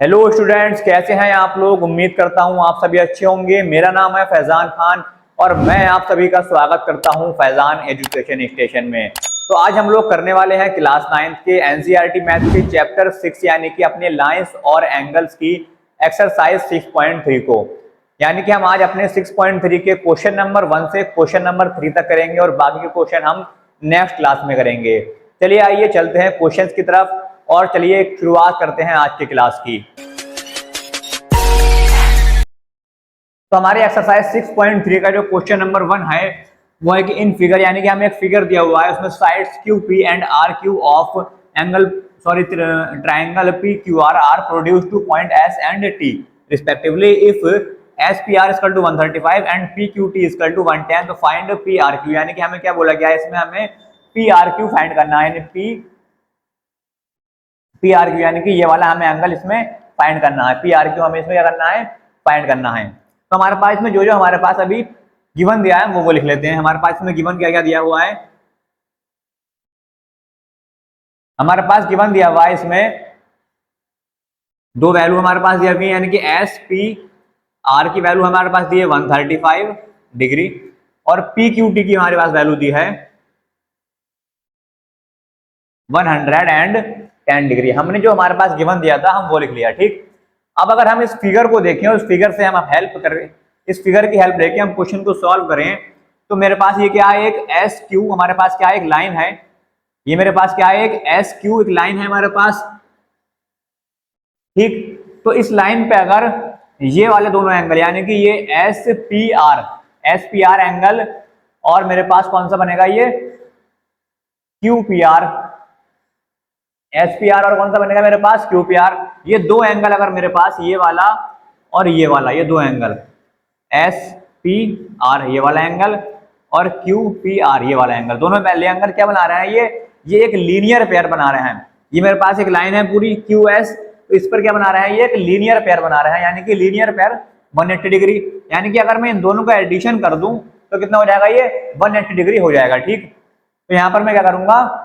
Hello students, कैसे हैं आप लोग। उम्मीद करता हूं आप सभी अच्छे होंगे। मेरा नाम है फैजान खान और मैं आप सभी का स्वागत करता हूं फैजान एजुकेशन स्टेशन में। तो आज हम लोग करने वाले हैं क्लास 9 के एनसीईआरटी मैथ के चैप्टर 6 यानी कि अपने लाइंस और एंगल्स की एक्सरसाइज 6.3 को। यानी कि हम आज अपने 6.3 के क्वेश्चन नंबर 1 से क्वेश्चन नंबर 3 तक करेंगे और बाकी के क्वेश्चन हम नेक्स्ट क्लास में करेंगे। चलिए आइए चलते हैं क्वेश्चंस की तरफ और चलिए शुरुआत करते हैं आज की क्लास की। तो हमारे एक्सरसाइज 6.3 का जो क्वेश्चन नंबर 1 है वो है कि इन फिगर, यानी कि हमें एक फिगर दिया हुआ है, उसमें sides Q P and R Q of triangle P Q R are produce to point S and T respectively. If S P R equal to 135 and P Q T equal to 110 तो find P R Q. यानी कि हमें क्या बोला गया है, इसमें हमें पी आर क्यू फाइंड करना है, पी आर क्यू यानी कि ये वाला हमें एंगल इसमें फाइंड करना है। पी आर क्यू हमें इसमें क्या करना है, फाइंड करना है। तो हमारे पास इसमें जो हमारे पास अभी गिवन दिया है वो लिख लेते हैं। हमारे पास इसमें गिवन क्या क्या दिया हुआ है, हमारे पास गिवन दिया हुआ है इसमें दो वैल्यू हमारे पास दिया हुई है, यानी कि एस पी आर की वैल्यू हमारे पास दी है 135 डिग्री और पी क्यू टी की हमारे पास वैल्यू दी है 110 डिग्री। हमने जो हमारे पास गिवन दिया था हम वो लिख लिया, ठीक। अब अगर हम इस फिगर को देखें और उस फिगर से हम हेल्प करें, इस फिगर की हेल्प लेके हम क्वेश्चन को सॉल्व करें, तो मेरे पास ये क्या है, एक एस क्यू हमारे पास क्या है, एक लाइन है। ये मेरे पास क्या है, एक एस क्यू एक लाइन है हमारे पास, ठीक। तो इस लाइन पे अगर ये वाले दोनों एंगल यानी कि ये एस पी आर एंगल और मेरे पास कौन सा बनेगा, ये Q P are, S P are और कौन सा बनेगा मेरे पास क्यू पी आर। ये दो एंगल अगर मेरे पास ये वाला और ये वाला, ये दो एंगल एस पी आर ये वाला एंगल और क्यू पी आर ये वाला एंगल, दोनों पहले एंगल क्या बना रहे हैं, ये एक लीनियर पेयर बना रहे हैं। ये मेरे पास एक लाइन है पूरी क्यू एस, तो इस पर क्या बना रहे हैं, ये एक लीनियर पेयर बना रहे हैं, यानी कि लीनियर पेयर 180 डिग्री। यानी कि अगर मैं इन दोनों का एडिशन कर दूं तो कितना हो जाएगा, ये 180 डिग्री हो जाएगा, ठीक। तो यहां पर मैं क्या करूंगा,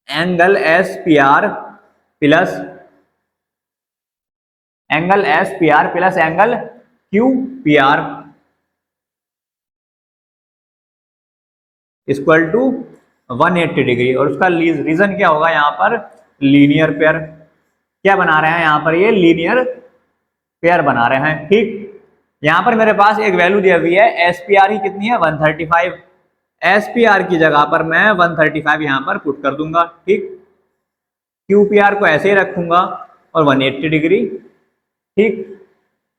angle S P R plus angle Q P R equal to 180 degree. और उसका रीजन क्या होगा, यहाँ पर लीनियर पेयर क्या बना रहे हैं, यहाँ पर ये लीनियर पेयर बना रहे हैं, ठीक। यहाँ पर मेरे पास एक वैल्यू दी हुई है एस पी आर की, कितनी है 135। एस पी आर की जगह पर मैं 135 यहाँ पर पुट कर दूंगा, ठीक। क्यू पी आर को ऐसे ही रखूंगा और 180 डिग्री, ठीक।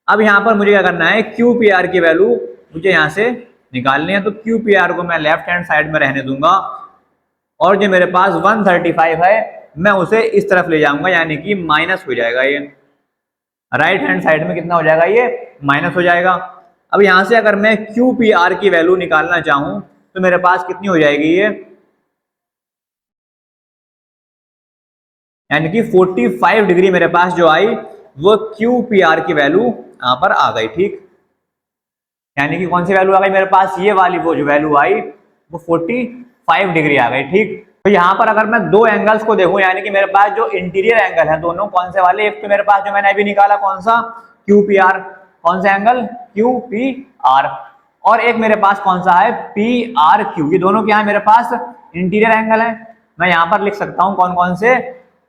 अब यहाँ पर मुझे क्या करना है, क्यू पी आर की वैल्यू मुझे यहाँ से निकालनी है, तो क्यू पी आर को मैं लेफ्ट हैंड साइड में रहने दूंगा और जो मेरे पास 135 है मैं उसे इस तरफ ले जाऊंगा, यानी कि माइनस हो जाएगा, ये राइट हैंड साइड में कितना हो जाएगा, ये माइनस हो जाएगा। अब यहाँ से अगर मैं क्यू पी आर की वैल्यू निकालना चाहूं तो मेरे पास कितनी हो जाएगी, ये यानी कि 45 डिग्री मेरे पास जो आई वो क्यू पी आर की वैल्यू यहाँ पर आ गई, ठीक। यानी कि कौन सी वैल्यू आ गई मेरे पास, ये वाली वो जो वैल्यू आई वो 45 डिग्री आ गई, ठीक। तो यहाँ पर अगर मैं दो एंगल्स को देखूं, यानी कि मेरे पास जो इंटीरियर एंगल है दोनों कौन से वाले, एक तो मेरे पास जो मैंने अभी निकाला कौन सा, क्यू पी आर, कौन सा एंगल क्यू पी आर, और एक मेरे पास कौन सा है पी आर क्यू। ये दोनों क्या है मेरे पास इंटीरियर एंगल है। मैं यहाँ पर लिख सकता हूँ कौन कौन से,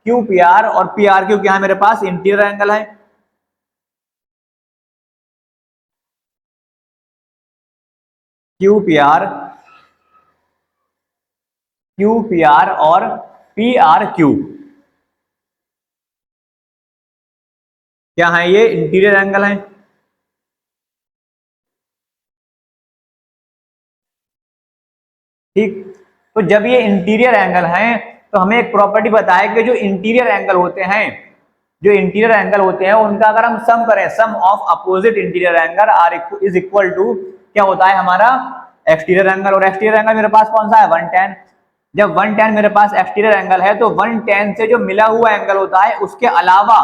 क्यू पी आर और पी आर क्यू क्या है मेरे पास इंटीरियर एंगल है। क्यू पी आर और पी आर क्यू क्या है, ये इंटीरियर एंगल है, ठीक। तो जब ये इंटीरियर एंगल है तो हमें एक प्रॉपर्टी बताया कि जो इंटीरियर एंगल होते हैं उनका अगर हम सम करें, sum of opposite interior angle are is equal to क्या होता है हमारा एक्सटीरियर एंगल। और एक्सटीरियर एंगल मेरे पास कौन सा है 110। जब 110 मेरे पास एक्सटीरियर एंगल है तो 110 से जो मिला हुआ एंगल होता है उसके अलावा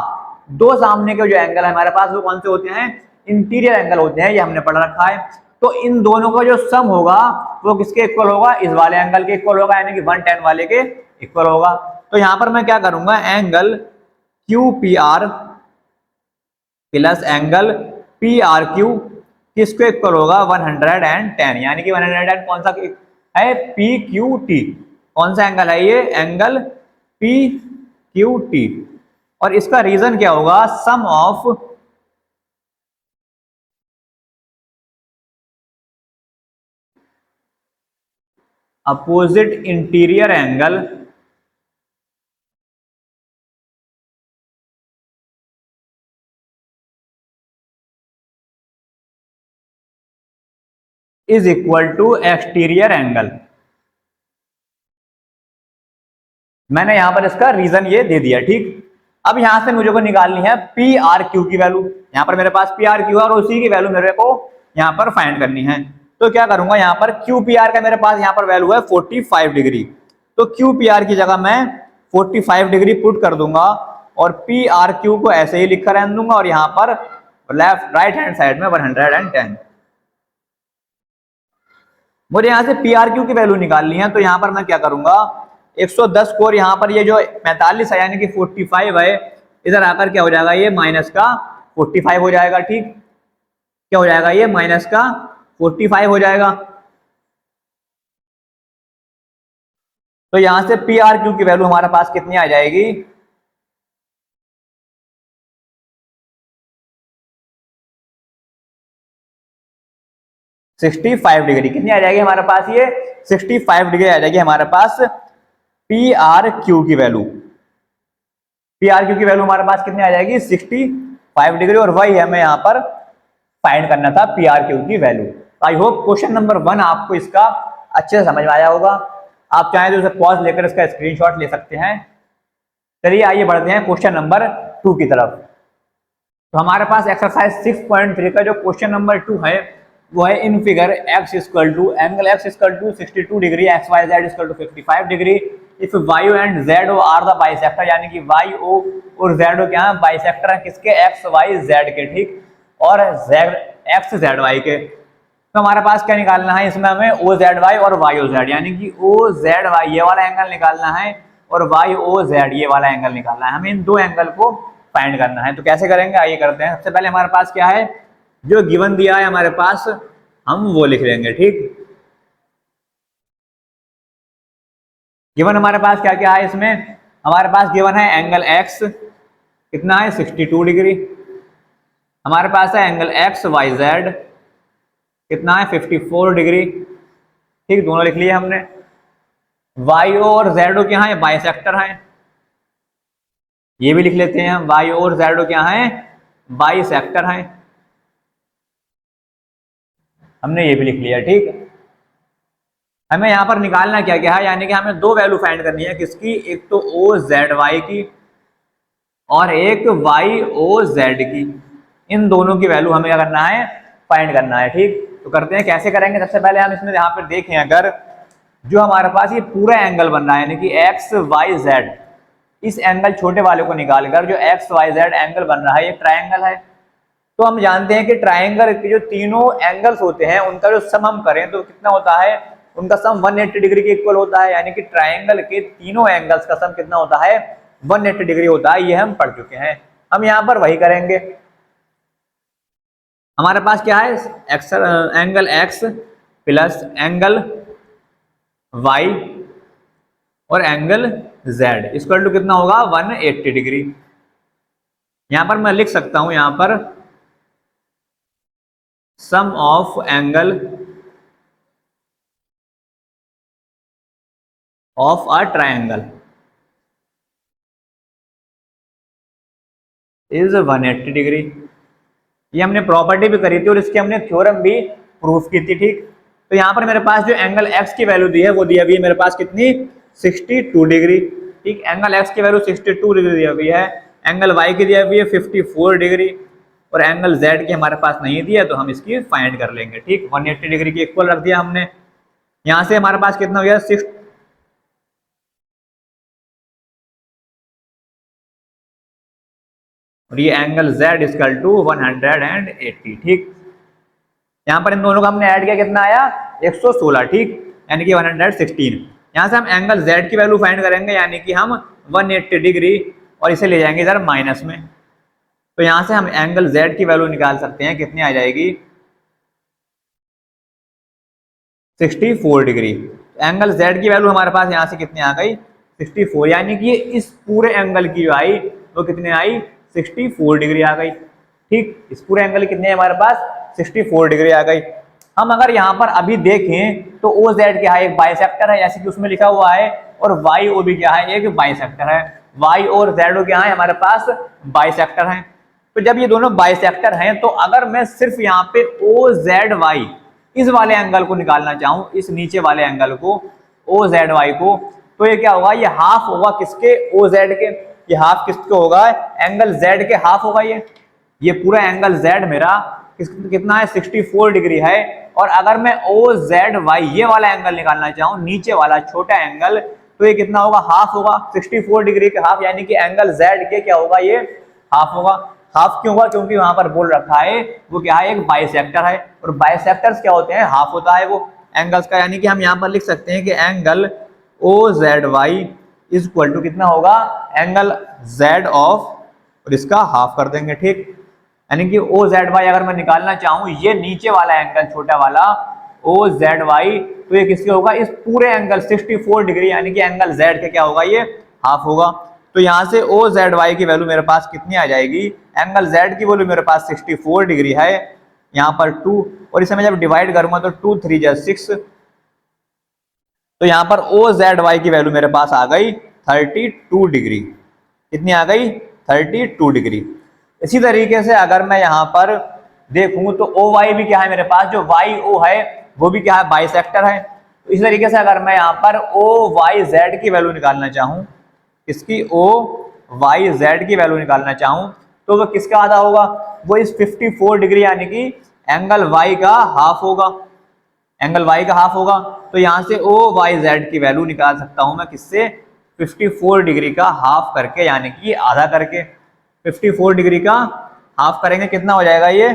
दो सामने के जो एंगल है हमारे पास वो कौन से होते हैं, इंटीरियर एंगल होते हैं, ये हमने पढ़ रखा है। तो इन दोनों का जो सम होगा वो किसके इक्वल होगा, इस वाले एंगल के इक्वल होगा, यानी कि 110 वाले के इक्वल होगा। तो यहां पर मैं क्या करूंगा, angle Q P R plus angle P R Q किसको इक्वल होगा 110, यानी कि 110 कौन सा है, पी क्यू टी। कौन सा एंगल है ये, एंगल पी क्यू टी। और इसका रीजन क्या होगा, sum of opposite interior angle is equal to exterior angle. मैंने यहां पर इसका रीजन ये दे दिया, ठीक। अब यहां से मुझे को निकालनी है पी आर क्यू की वैल्यू। यहां पर मेरे पास पी आर क्यू है और उसी की वैल्यू मेरे को यहां पर फाइंड करनी है। तो क्या करूंगा, यहां पर क्यू पी आर का मेरे पास यहां पर वैल्यू है 45 डिग्री। तो क्यू पी आर की जगह मैं 45 डिग्री पुट कर दूंगा और पी आर क्यू को ऐसे ही लिखकर रहने दूंगा और यहां पर लेफ्ट राइट हैंड साइड में 110। मुझे यहां से पी आर क्यू की वैल्यू निकालनी है, तो यहां पर मैं क्या करूंगा, 110 को और यहाँ पर ये जो 45 है यानी कि 45 है, इधर आकर क्या हो जाएगा, ये माइनस का 45 हो जाएगा, ठीक। क्या हो जाएगा, ये माइनस का 45 हो जाएगा। तो यहां से पी आर क्यू की वैल्यू हमारे पास कितनी आ जाएगी, 65 डिग्री। कितनी आ जाएगी हमारे पास, ये 65 डिग्री आ जाएगी हमारे पास पी आर क्यू की वैल्यू। पी आर क्यू की वैल्यू हमारे पास कितनी आ जाएगी, 65 डिग्री। और वही हमें यहाँ पर फाइंड करना था पी आर क्यू की value. I hope question number 1 आपको इसका अच्छे से समझ में आया होगा। आप चाहें तो उसे पॉज लेकर इसका स्क्रीनशॉट ले सकते हैं। चलिए आइए बढ़ते हैं क्वेश्चन नंबर 2 की तरफ। तो हमारे पास एक्सरसाइज 6.3 का जो क्वेश्चन नंबर 2 है वो है, in figure x equal to angle x equal to 62 degree, X Y Z equal to 55 degree, if Y O and Z O are the bisector, यानी कि वाई ओ और जेड ओ क्या है, bisector है किसके, एक्स वाई जेड के, ठीक। और जेड एक्स जेड वाई के। तो हमारे पास क्या निकालना है, इसमें हमें ओ जेड वाई और वाई ओ जेड, यानी कि ओ जेड वाई ये वाला एंगल निकालना है और वाई ओ जेड ये वाला एंगल निकालना है। हमें इन दो एंगल को फाइंड करना है। तो कैसे करेंगे, आइए करते हैं। सबसे पहले हमारे पास क्या है, जो गिवन दिया है हमारे पास हम वो लिख लेंगे, ठीक। गिवन हमारे पास क्या क्या है, इसमें हमारे पास गिवन है एंगल x कितना है 62 डिग्री, हमारे पास है एंगल एक्स वाई जेड कितना है 54 डिग्री, ठीक। दोनों लिख लिए हमने। वाई और जेड क्या है, बाइसेक्टर है, ये भी लिख लेते हैं। वाई और जेड क्या है, बाइसेक्टर है, हमने ये भी लिख लिया, ठीक। हमें यहाँ पर निकालना क्या क्या है, यानी कि हमें दो वैल्यू फाइंड करनी है किसकी, एक तो ओ जेड वाई की और एक वाई ओ जेड की। इन दोनों की वैल्यू हमें क्या करना है, फाइंड करना है, ठीक। तो करते हैं, कैसे करेंगे। सबसे पहले हम इसमें यहाँ पर देखें, अगर जो हमारे पास ये पूरा एंगल बन रहा है यानी कि एक्स वाई जेड, इस एंगल छोटे वाले को निकालकर जो एक्स वाई जेड एंगल बन रहा है ये ट्राइंगल है। तो हम जानते हैं कि ट्राइंगल के जो तीनों एंगल्स होते हैं उनका जो सम हम करें तो कितना होता है, उनका सम 180 डिग्री के इक्वल होता है, यानी कि ट्राइंगल के तीनों एंगल्स का सम कितना होता है, 180 डिग्री होता है। ये हम पढ़ चुके हैं। हम यहाँ पर वही करेंगे। हमारे पास क्या है, angle X plus angle Y और एंगल जेड इक्वल टू कितना होगा, 180 डिग्री। यहां पर मैं लिख सकता हूं, यहां पर sum of angle of a triangle is 180 degree. ये हमने प्रॉपर्टी भी करी थी और इसकी हमने थ्योरम भी प्रूफ की थी, ठीक। तो यहाँ पर मेरे पास जो एंगल एक्स की वैल्यू दी है वो दी हुई है मेरे पास कितनी, 62 डिग्री, ठीक। एंगल एक्स की वैल्यू 62 डिग्री दी हुई है, एंगल वाई की दी हुई है 54 डिग्री और एंगल जेड की हमारे पास नहीं दी है, तो हम इसकी फाइंड कर लेंगे, ठीक। 180 डिग्री की इक्वल रख दिया हमने। यहाँ से हमारे पास कितना हो गया, 6, और ये एंगल Z इक्वल टू 180, ठीक। यहाँ पर इन दोनों का हमने ऐड किया, कितना आया 116, ठीक, यानी कि 116। यहाँ से हम एंगल Z की वैल्यू फाइंड करेंगे, यानी कि हम 180 डिग्री और इसे ले जाएंगे इधर माइनस में। तो यहाँ से हम एंगल Z की वैल्यू निकाल सकते हैं, कितनी आ जाएगी 64 डिग्री। एंगल Z की वैल्यू हमारे पास यहाँ से कितनी आ गई 64, यानी कि इस पूरे एंगल की जो आई वो कितने आई 64 डिग्री आ गई। ठीक, इस पूरे एंगल कितने हमारे पास 64 डिग्री आ गई। हम अगर यहाँ पर अभी देखें तो ओ जेड क्या है, एक बाइसेक्टर है जैसे कि उसमें लिखा हुआ है, और वाई ओ भी क्या है, एक बाइसेक्टर है। वाई और जेड क्या है हमारे पास बाइसेक्टर है। तो जब ये दोनों बाइसेक्टर हैं तो अगर मैं सिर्फ यहाँ पे ओ जेड वाई इस वाले एंगल को निकालना चाहूं, इस नीचे वाले एंगल को ओ जेड वाई को, तो ये क्या होगा, ये हाफ होगा किसके ओ जेड के, ये हाफ किसके होगा एंगल जेड के हाफ होगा। ये पूरा एंगल जेड मेरा कितना है 64 डिग्री है। और अगर मैं ओ जेड वाई ये वाला एंगल निकालना चाहूं, नीचे वाला छोटा एंगल, तो ये कितना होगा हाफ होगा 64 डिग्री के हाफ, यानी कि एंगल जेड के क्या होगा ये हाफ होगा। हाफ क्यों होगा, क्योंकि वहां पर बोल रखा है वो क्या है, एक बाइसेक्टर है, और बाइसेक्टर्स क्या होते हैं, हाफ होता है वो एंगल्स का। यानी कि हम यहाँ पर लिख सकते हैं कि angle O Z Y is equal to कितना होगा एंगल जेड ऑफ, और इसका हाफ कर देंगे। ठीक, यानी कि ओ जेड वाई अगर मैं निकालना चाहूं, ये नीचे वाला एंगल छोटा वाला ओ जेड वाई, तो ये किसके होगा, इस पूरे एंगल 64 डिग्री, यानी कि एंगल जेड के क्या होगा, ये हाफ होगा। तो यहाँ से ओ जेड वाई की वैल्यू मेरे पास कितनी आ जाएगी, एंगल जेड की वैल्यू मेरे पास 64 डिग्री है, यहाँ पर 2, और इसे मैं जब डिवाइड करूंगा तो 2 3 जा 6, तो यहाँ पर ओ जेड वाई की वैल्यू मेरे पास आ गई 32 डिग्री। कितनी आ गई 32 डिग्री। इसी तरीके से अगर मैं यहाँ पर देखूं तो ओ वाई भी क्या है मेरे पास, जो वाई ओ है वो भी क्या है बाइसेक्टर है। तो इसी तरीके से अगर मैं यहाँ पर ओ वाई जेड की वैल्यू निकालना चाहूँ, इसकी ओ वाई जेड की वैल्यू निकालना चाहूँ, तो वो किसका आधा होगा, वो इस 54 डिग्री यानी कि एंगल वाई का हाफ होगा, एंगल वाई का हाफ होगा। तो यहाँ से ओ वाई जेड की वैल्यू निकाल सकता हूँ मैं किससे, 54 डिग्री का हाफ करके, यानी कि आधा करके। 54 डिग्री का हाफ करेंगे कितना हो जाएगा ये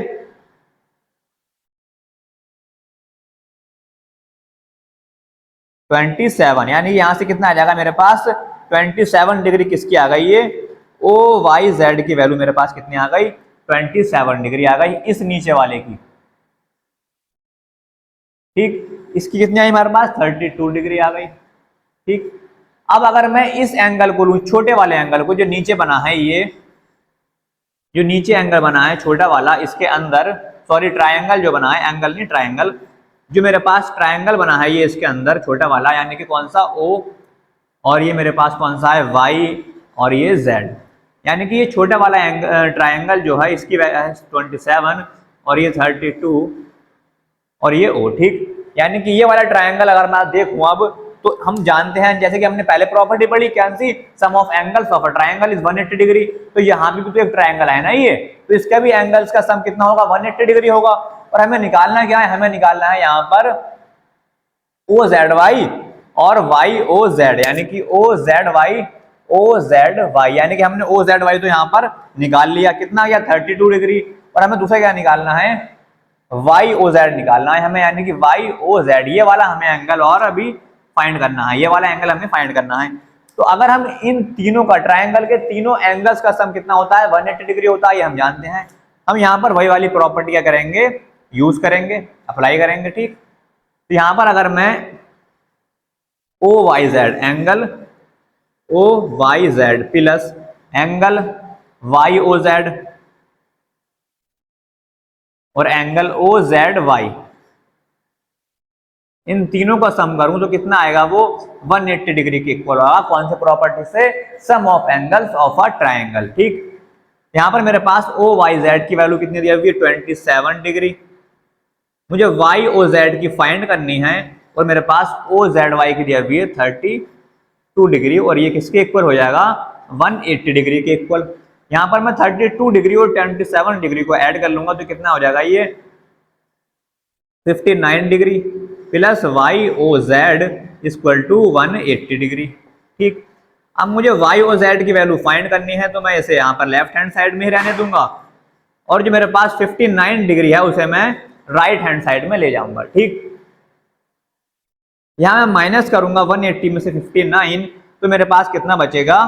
27, यानी यहाँ से कितना आ जाएगा मेरे पास 27 डिग्री किसकी आ गई, ये ओ वाई जेड की वैल्यू मेरे पास कितनी आ गई 27 डिग्री आ गई इस नीचे वाले की। ठीक, इसकी कितनी आई हमारे पास 32 डिग्री आ गई। ठीक, अब अगर मैं इस एंगल को लूं, छोटे वाले एंगल को जो नीचे बना है, ये जो नीचे एंगल बना है छोटा वाला, इसके अंदर सॉरी ट्रायंगल जो बना है, एंगल नहीं ट्रायंगल, जो मेरे पास ट्रायंगल बना है ये इसके अंदर छोटा वाला, यानी कि कौन सा ओ, और ये मेरे पास कौन सा है वाई, और ये जेड, यानी कि ये छोटा वाला ट्रायंगल जो है इसकी 27 और ये 32 और ये ओ। ठीक, यानी कि ये वाला ट्रायंगल अगर मैं देखूं अब, तो हम जानते हैं जैसे कि हमने पहले प्रॉपर्टी पढ़ी क्या सी, sum of angles of a triangle is 180 degree. तो यहाँ भी तो एक ट्रायंगल है ना ये, तो इसका भी एंगल्स का सम कितना होगा 180 डिग्री होगा। और हमें निकालना क्या है, हमें निकालना है यहाँ पर ओ जेड वाई और वाई ओ जेड, यानी कि O Z Y O Z Y, यानी कि हमने ओ जेड वाई तो यहाँ पर निकाल लिया, कितना गया 32 डिग्री। और हमें दूसरा क्या निकालना है, वाई ओ जेड निकालना है हमें, यानी कि वाई ओ जेड, ये वाला हमें एंगल और अभी फाइंड करना है, ये वाला एंगल हमें फाइंड करना है। तो अगर हम इन तीनों का, ट्रायंगल के तीनों एंगल्स का सम कितना होता है 180 डिग्री होता है, ये हम जानते हैं। हम यहाँ पर वही वाली प्रॉपर्टी क्या करेंगे, यूज करेंगे, अप्लाई करेंगे। ठीक, तो यहाँ पर अगर मैं O Y Z angle O Y Z plus angle Y O Z और एंगल ओ जेड वाई, इन तीनों का सम करूं तो कितना आएगा, वो 180 डिग्री के इक्वल होगा। कौन से प्रॉपर्टी से, sum of angles of a triangle. ठीक, यहां पर मेरे पास ओ वाई जेड की वैल्यू कितनी दी हुई है 27 डिग्री, मुझे वाई ओ जेड की फाइंड करनी है, और मेरे पास ओ जेड वाई की दी हुई है 32 डिग्री, और ये किसके इक्वल हो जाएगा 180 डिग्री के इक्वल। यहां पर मैं 32 डिग्री और 27 डिग्री को ऐड कर लूंगा तो कितना हो जाएगा, ये 59 degree plus Y O Z equal to 180 degree. ठीक, अब मुझे वाई ओ जेड की वैल्यू फाइंड करनी है, तो मैं इसे यहाँ पर लेफ्ट हैंड साइड में ही रहने दूंगा, और जो मेरे पास 59 डिग्री है उसे मैं राइट हैंड साइड में ले जाऊंगा। ठीक, यहां मैं माइनस करूंगा 180 में से 59, तो मेरे पास कितना बचेगा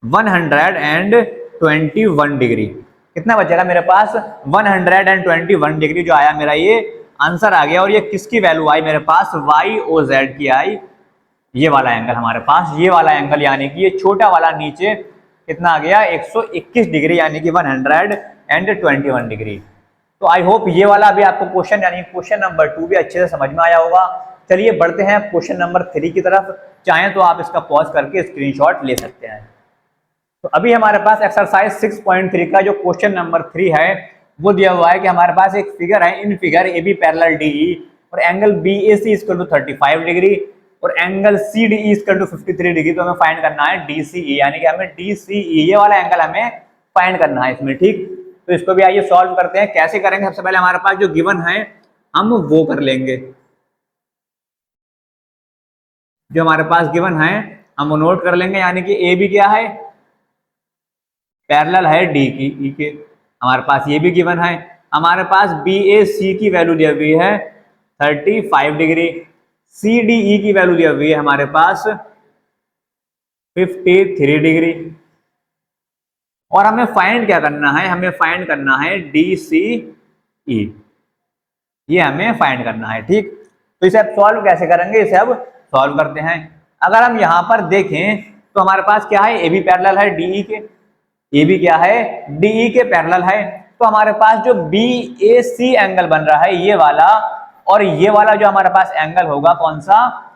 121 डिग्री। कितना बचेगा मेरे पास? 121 डिग्री जो आया मेरा ये आंसर आ गया। और ये किसकी वैल्यू आई मेरे पास? वाई ओ जेड की आई, ये वाला एंगल हमारे पास, ये वाला एंगल यानी कि ये छोटा वाला नीचे कितना आ गया? 121 डिग्री यानी कि 121 डिग्री। तो आई होप ये वाला भी आपको क्वेश्चन यानी क्वेश्चन नंबर 2 भी अच्छे से समझ में आया होगा। चलिए बढ़ते हैं क्वेश्चन नंबर 3 की तरफ। चाहें तो आप इसका पॉज करके स्क्रीनशॉट ले सकते हैं। तो अभी हमारे पास एक्सरसाइज 6.3 का जो क्वेश्चन नंबर 3 है वो दिया हुआ है कि हमारे पास एक फिगर है, in figure A B parallel DE और angle B A C equal to 35 degree और angle C D E equal to 53 degree. तो हमें फाइंड करना है डी सी ई, यानी कि हमें डी सी ई ये वाला एंगल हमें फाइंड करना है इसमें। ठीक, तो इसको भी आइए सॉल्व करते हैं। कैसे करेंगे? सबसे पहले हमारे पास जो गिवन है हम वो कर लेंगे, जो हमारे पास गिवन है हम वो नोट कर लेंगे। यानी कि ए बी क्या है? पैरेलल है डी की ई के, हमारे पास ये भी गिवन है। हमारे पास बी ए सी की वैल्यू दी हुई है 35 डिग्री, सी डी ई की वैल्यू दी हुई है हमारे पास 53 डिग्री। और हमें फाइंड क्या करना है? हमें फाइंड करना है डी सी ई, ये हमें फाइंड करना है। ठीक, तो इसे अब सॉल्व कैसे करेंगे? इसे अब सॉल्व करते हैं। अगर हम यहां पर देखें तो हमारे पास क्या है? ए बी पैरेलल है डीई के, ये भी क्या है? डीई के पैरेलल है। तो हमारे पास जो बी ए सी एंगल बन रहा है ये वाला, और ये वाला जो हमारे पास एंगल होगा कौन सा?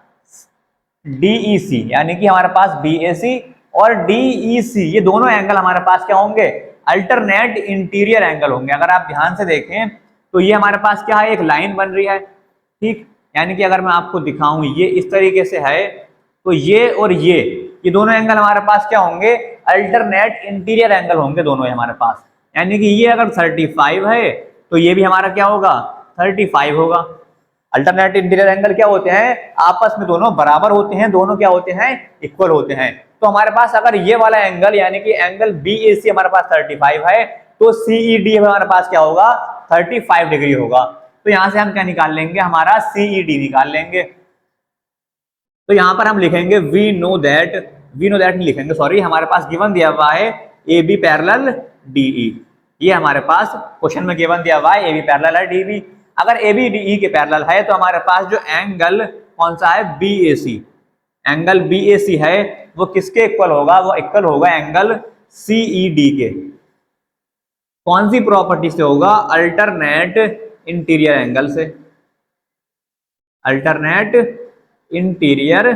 डीई सी, यानी कि हमारे पास बी ए सी और डीई सी ये दोनों एंगल हमारे पास क्या होंगे? अल्टरनेट इंटीरियर एंगल होंगे। अगर आप ध्यान से देखें तो ये हमारे पास क्या है? एक लाइन बन रही है। ठीक, यानी कि अगर मैं आपको दिखाऊं ये इस तरीके से है, तो ये और ये दोनों एंगल हमारे पास क्या होंगे? अल्टरनेट इंटीरियर एंगल होंगे दोनों हमारे पास। यानी कि ये अगर 35 है तो ये भी हमारा क्या होगा? 35 होगा। अल्टरनेट इंटीरियर एंगल क्या होते हैं? आपस में दोनों बराबर होते हैं, दोनों क्या होते हैं? इक्वल होते हैं। तो हमारे पास अगर ये वाला एंगल यानी कि एंगल बी ए सी हमारे पास 35 है तो सीई डी हमारे पास क्या होगा? 35 डिग्री होगा। तो यहां से हम क्या निकाल लेंगे? हमारा सीई डी निकाल लेंगे। तो यहां पर हम लिखेंगे वी नो दैट नहीं लिखेंगे, सॉरी, हमारे पास गिवन दिया हुआ है ए बी पैरेलल डीई। ये हमारे पास क्वेश्चन में गिवन दिया हुआ है ए बी पैरेलल है डीबी। अगर ए बी डीई के पैरेलल है तो हमारे पास जो एंगल कौन सा है? B A C, angle B A सी है वो किसके इक्वल होगा? वो इक्वल होगा एंगल सीई डी के। कौन सी प्रॉपर्टी से होगा? अल्टरनेट इंटीरियर एंगल से, अल्टरनेट इंटीरियर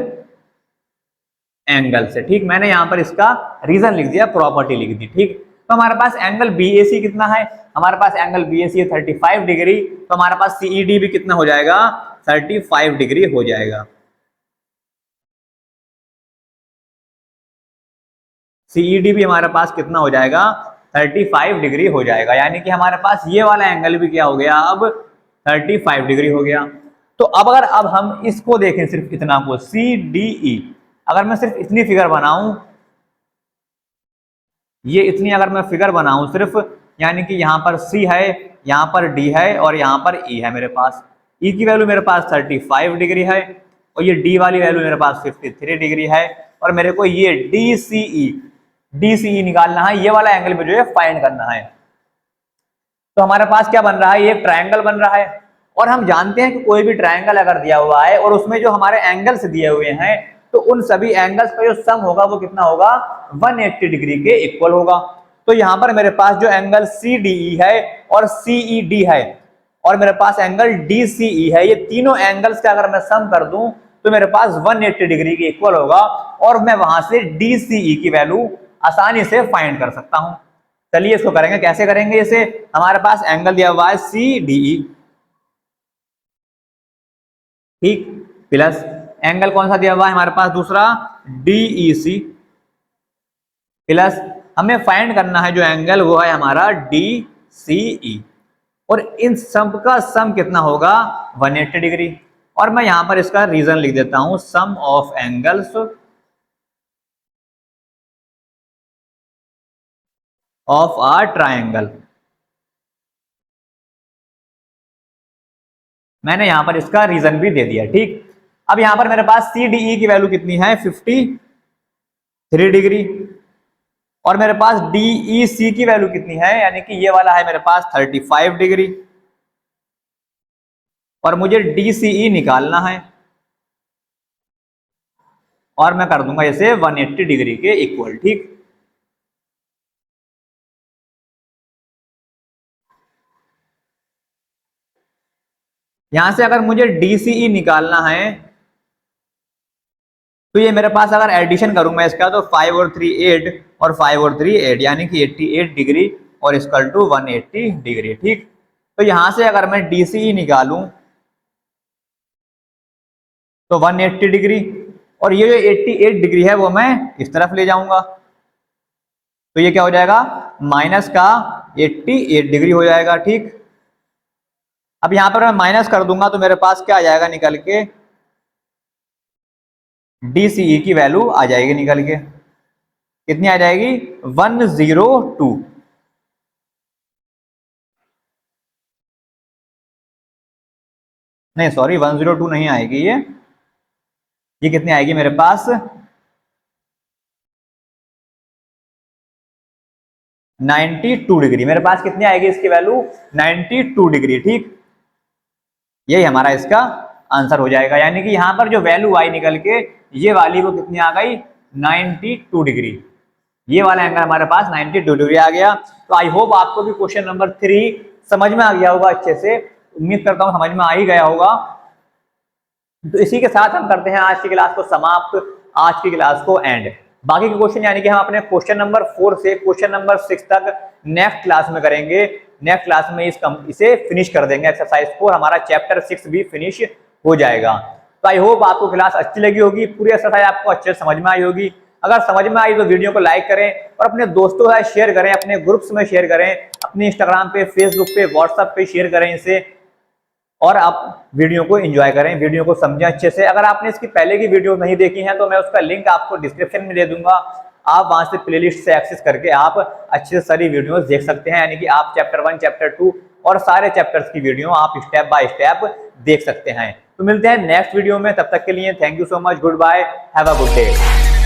एंगल से। ठीक, मैंने यहां पर इसका रीजन लिख दिया, प्रॉपर्टी लिख दी। ठीक, तो हमारे पास एंगल बीएसी कितना है? हमारे पास एंगल बीएसी है 35 डिग्री, तो हमारे पास सीईडी भी कितना हो जाएगा? 35 डिग्री हो जाएगा। सीईडी भी हमारे पास कितना हो जाएगा? 35 डिग्री हो जाएगा। यानी कि हमारे पास ये वाला एंगल भी क्या हो गया? अब 35 डिग्री हो गया। तो अब हम इसको देखें, सिर्फ इतना को सी डी ई, अगर मैं सिर्फ इतनी फिगर बनाऊं, ये इतनी अगर मैं फिगर बनाऊं सिर्फ, यानी कि यहां पर C है, यहां पर D है और यहां पर E है। मेरे पास E की वैल्यू मेरे पास 35 डिग्री है और ये D वाली वैल्यू मेरे पास 53 डिग्री है और मेरे को ये DCE निकालना है, ये वाला एंगल मुझे फाइंड करना है। तो हमारे पास क्या बन रहा है? ये एक ट्रायंगल बन रहा है और हम जानते हैं कि कोई भी ट्रायंगल अगर दिया हुआ है और उसमें जो हमारे एंगल्स दिए हुए हैं तो उन सभी एंगल्स का जो सम होगा वो कितना होगा? 180 डिग्री के इक्वल होगा। तो यहां पर मेरे पास जो एंगल CDE है और CED है और मेरे पास एंगल DCE है, ये तीनों एंगल्स का अगर मैं सम कर दूं तो मेरे पास 180 डिग्री के इक्वल होगा और मैं वहां से DCE की वैल्यू आसानी से फाइंड कर सकता हूं। चलिए इसको करेंगे। कैसे करेंगे इसे? हमारे पास एंगल दिया हुआ है CDE, ठीक, प्लस एंगल कौन सा दिया हुआ है हमारे पास? दूसरा DEC, प्लस हमें फाइंड करना है जो एंगल वो है हमारा DCE और इन सब का सम कितना होगा? 180 डिग्री। और मैं यहां पर इसका रीजन लिख देता हूं, sum of angles of a triangle. मैंने यहां पर इसका रीजन भी दे दिया। ठीक, अब यहां पर मेरे पास CDE की वैल्यू कितनी है? 53 डिग्री। और मेरे पास DEC की वैल्यू कितनी है, यानी कि ये वाला है मेरे पास 35 डिग्री, और मुझे DCE निकालना है, और मैं कर दूंगा इसे 180 डिग्री के इक्वल। ठीक, यहां से अगर मुझे DCE निकालना है तो ये मेरे पास अगर एडिशन करूं मैं इसका, तो 5 और 3 8 और 5 और 3 8, यानी कि 88 डिग्री और इक्वल टू 180 डिग्री। ठीक, तो यहां से अगर मैं DCE निकालूं तो 180 डिग्री, और ये जो 88 डिग्री है वो मैं इस तरफ ले जाऊंगा, तो ये क्या हो जाएगा, माइनस का 88 डिग्री हो जाएगा। ठीक, अब यहां पर मैं माइनस कर दूंगा तो मेरे पास क्या आ जाएगा निकल के, DCE की वैल्यू आ जाएगी निकल के, कितनी आ जाएगी, 102। नहीं सॉरी, 102 नहीं आएगी, ये कितनी आएगी मेरे पास, 92 डिग्री। मेरे पास कितनी आएगी इसकी वैल्यू, 92 डिग्री। ठीक, यही हमारा इसका आंसर हो जाएगा, यानी कि यहां पर जो वैल्यू आई निकल के, ये वाली वो कितनी आ गई, 92 डिग्री। ये वाला एंगल हमारे पास 92 डिग्री आ गया। तो आई होप आपको भी क्वेश्चन नंबर 3 समझ में आ गया होगा अच्छे से, उम्मीद करता हूं समझ में आ ही गया होगा। तो इसी के साथ हम करते हैं आज की क्लास को समाप्त, आज की क्लास को एंड। बाकी के क्वेश्चन यानी कि हम अपने क्वेश्चन नंबर 4 से क्वेश्चन नंबर 6 तक नेक्स्ट क्लास में करेंगे। नेक्स्ट क्लास में इसे फिनिश कर देंगे एक्सरसाइज को, हमारा चैप्टर 6 भी फिनिश हो जाएगा। तो आई होप आपको क्लास अच्छी लगी होगी, पूरी एक्सरसाइज आपको अच्छे से समझ में आई होगी। अगर समझ में आई तो वीडियो को लाइक करें और अपने दोस्तों के साथ शेयर करें, अपने ग्रुप्स में शेयर करें, अपने इंस्टाग्राम पे, फेसबुक पे, व्हाट्सएप पे शेयर करें इसे, और आप वीडियो को एंजॉय करें, वीडियो को समझें अच्छे से। अगर आपने इसकी पहले की वीडियो नहीं देखी है तो मैं उसका लिंक आपको डिस्क्रिप्शन में दे दूंगा, आप वहां से प्लेलिस्ट से एक्सेस करके आप अच्छे से सारी वीडियोस देख सकते हैं, यानी कि आप चैप्टर 1, चैप्टर 2 और सारे चैप्टर्स की वीडियो आप स्टेप बाय स्टेप देख सकते हैं। तो मिलते हैं नेक्स्ट वीडियो में, तब तक के लिए thank you so much, goodbye, have a good day.